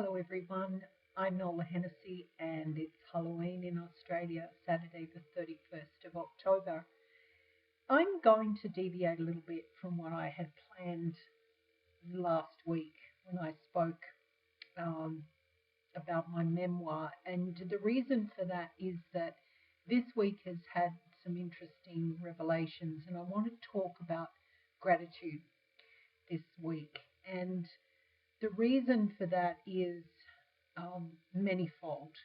Hello, everyone. I'm Nola and it's Halloween in Australia, Saturday, the 31st of October. I'm going to deviate a little bit from what I had planned last week when I spoke um, about my memoir. And the reason for that is that this week has had some interesting revelations, and I want to talk about gratitude this week. And the reason for that is manifold.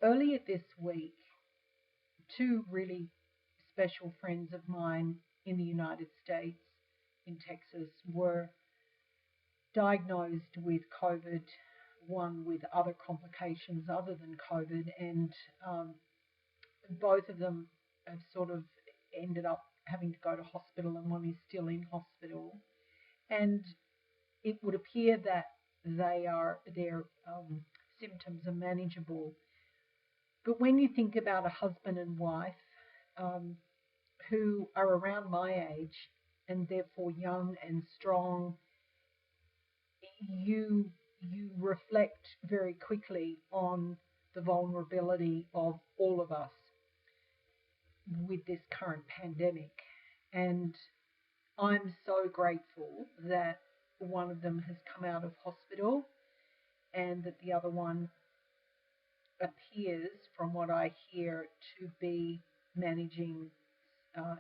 Earlier this week, two really special friends of mine in the United States, in Texas, were diagnosed with COVID, one with other complications other than COVID, and both of them have sort of ended up having to go to hospital, and one is still in hospital. And it would appear that their symptoms are manageable. But when you think about a husband and wife um, who are around my age and therefore young and strong, you reflect very quickly on the vulnerability of all of us with this current pandemic. And I'm so grateful that one of them has come out of hospital and that the other one appears, from what I hear, to be managing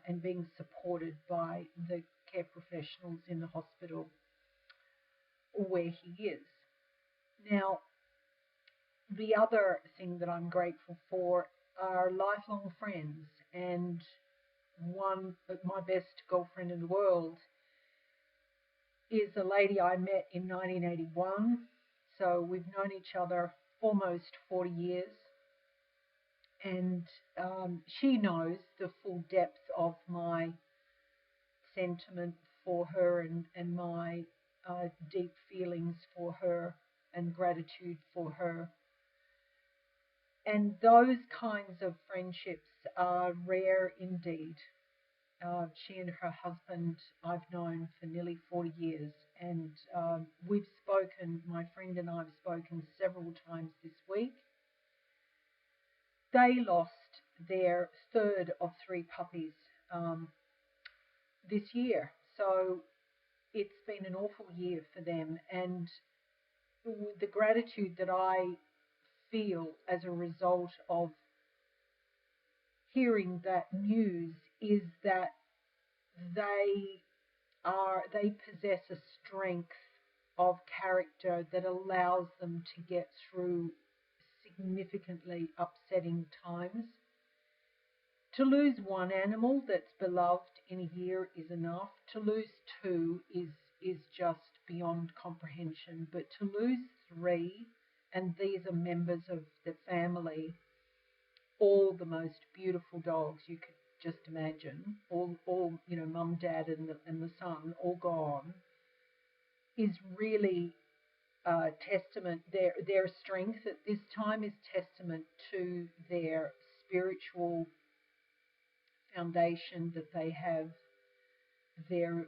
and being supported by the care professionals in the hospital where he is. Now, the other thing that I'm grateful for are lifelong friends, and one of my best girlfriend in the world is a lady I met in 1981. So we've known each other almost 40 years. And she knows the full depth of my sentiment for her and my deep feelings for her and gratitude for her. And those kinds of friendships are rare indeed. She and her husband I've known for nearly 40 years, and my friend and I have spoken several times this week. They lost their third of three puppies this year. So it's been an awful year for them. And the gratitude that I feel as a result of hearing that news is that they possess a strength of character that allows them to get through significantly upsetting times. To lose one animal that's beloved in a year is enough. To lose two is just beyond comprehension. But to lose three, and these are members of the family, all the most beautiful dogs you could just imagine, all mum, dad, and the son, all gone, is really testament. Their strength at this time is testament to their spiritual foundation that they have, their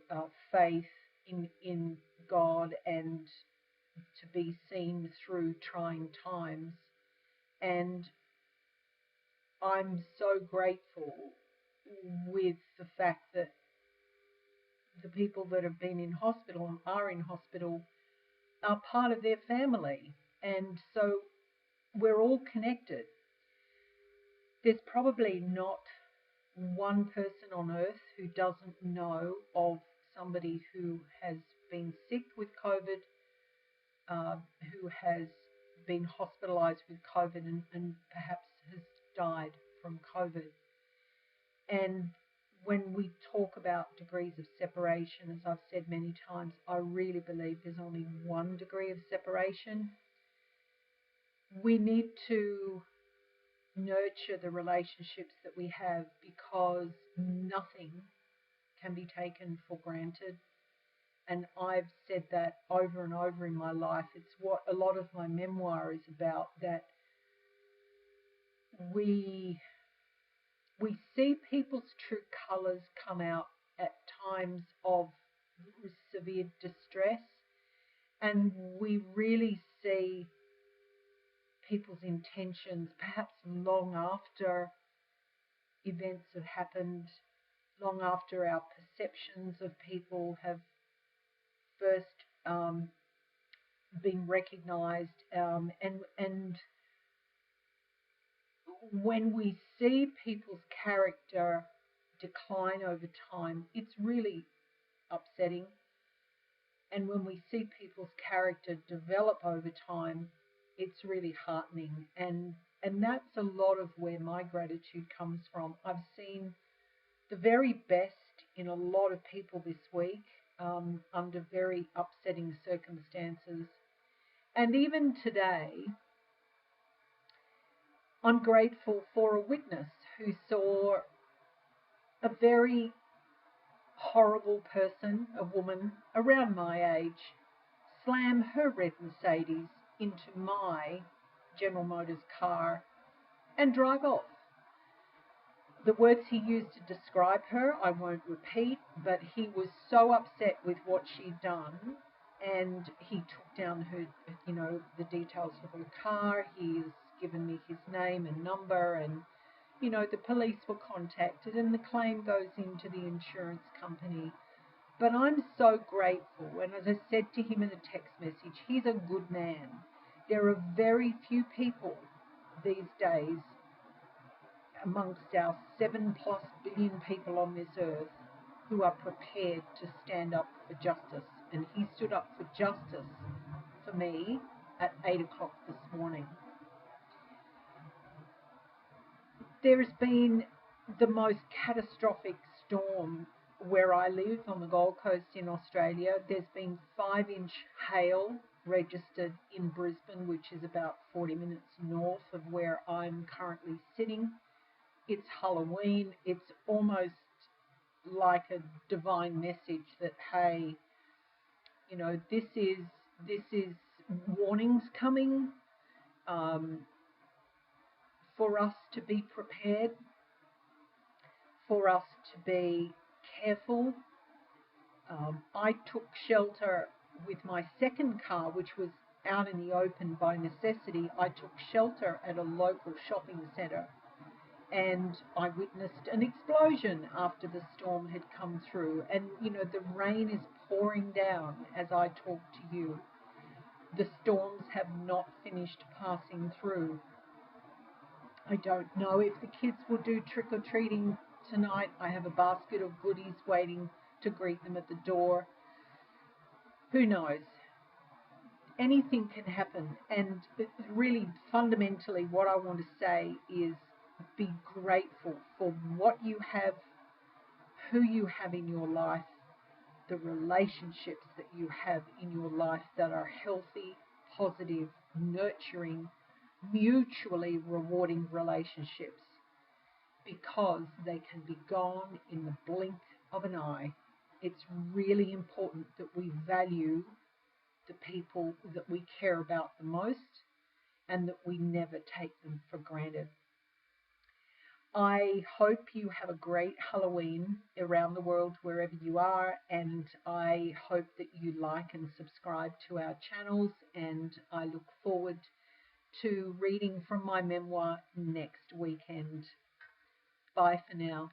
faith in God, and to be seen through trying times. And I'm so grateful with the fact that the people that have been in hospital and are in hospital are part of their family. And so we're all connected. There's probably not one person on earth who doesn't know of somebody who has been sick with COVID, who has been hospitalized with COVID and perhaps has died from COVID. And when we talk about degrees of separation, as I've said many times, I really believe there's only one degree of separation. We need to nurture the relationships that we have because nothing can be taken for granted. And I've said that over and over in my life. It's what a lot of my memoir is about, that we see people's true colours come out at times of severe distress, And we really see people's intentions perhaps long after events have happened, long after our perceptions of people have first been recognised, and when we see people's character decline over time, it's really upsetting. And when we see people's character develop over time, it's really heartening. And that's a lot of where my gratitude comes from. I've seen the very best in a lot of people this week, under very upsetting circumstances. And even today, I'm grateful for a witness who saw a very horrible person, a woman around my age, slam her red Mercedes into my General Motors car and drive off. The words he used to describe her, I won't repeat, but he was so upset with what she'd done, and he took down her, the details of her car. He's given me his name and number, and, the police were contacted, and the claim goes into the insurance company. But I'm so grateful, and as I said to him in a text message, he's a good man. There are very few people these days amongst our 7+ billion people on this earth who are prepared to stand up for justice. And he stood up for justice for me at 8 o'clock this morning. There's been the most catastrophic storm where I live on the Gold Coast in Australia. There's been 5-inch hail registered in Brisbane, which is about 40 minutes north of where I'm currently sitting. It's Halloween. It's almost like a divine message that, hey, this is warnings coming, for us to be prepared, for us to be careful. I took shelter with my second car, which was out in the open by necessity. I took shelter at a local shopping centre, and I witnessed an explosion after the storm had come through. And, the rain is pouring down as I talk to you. The storms have not finished passing through. I don't know if the kids will do trick-or-treating tonight. I have a basket of goodies waiting to greet them at the door. Who knows? Anything can happen. And really, fundamentally, what I want to say is be grateful for what you have, who you have in your life, the relationships that you have in your life that are healthy, positive, nurturing, mutually rewarding relationships, because they can be gone in the blink of an eye. It's really important that we value the people that we care about the most and that we never take them for granted. I hope you have a great Halloween around the world, wherever you are, and I hope that you like and subscribe to our channels, and I look forward to reading from my memoir next weekend. Bye for now.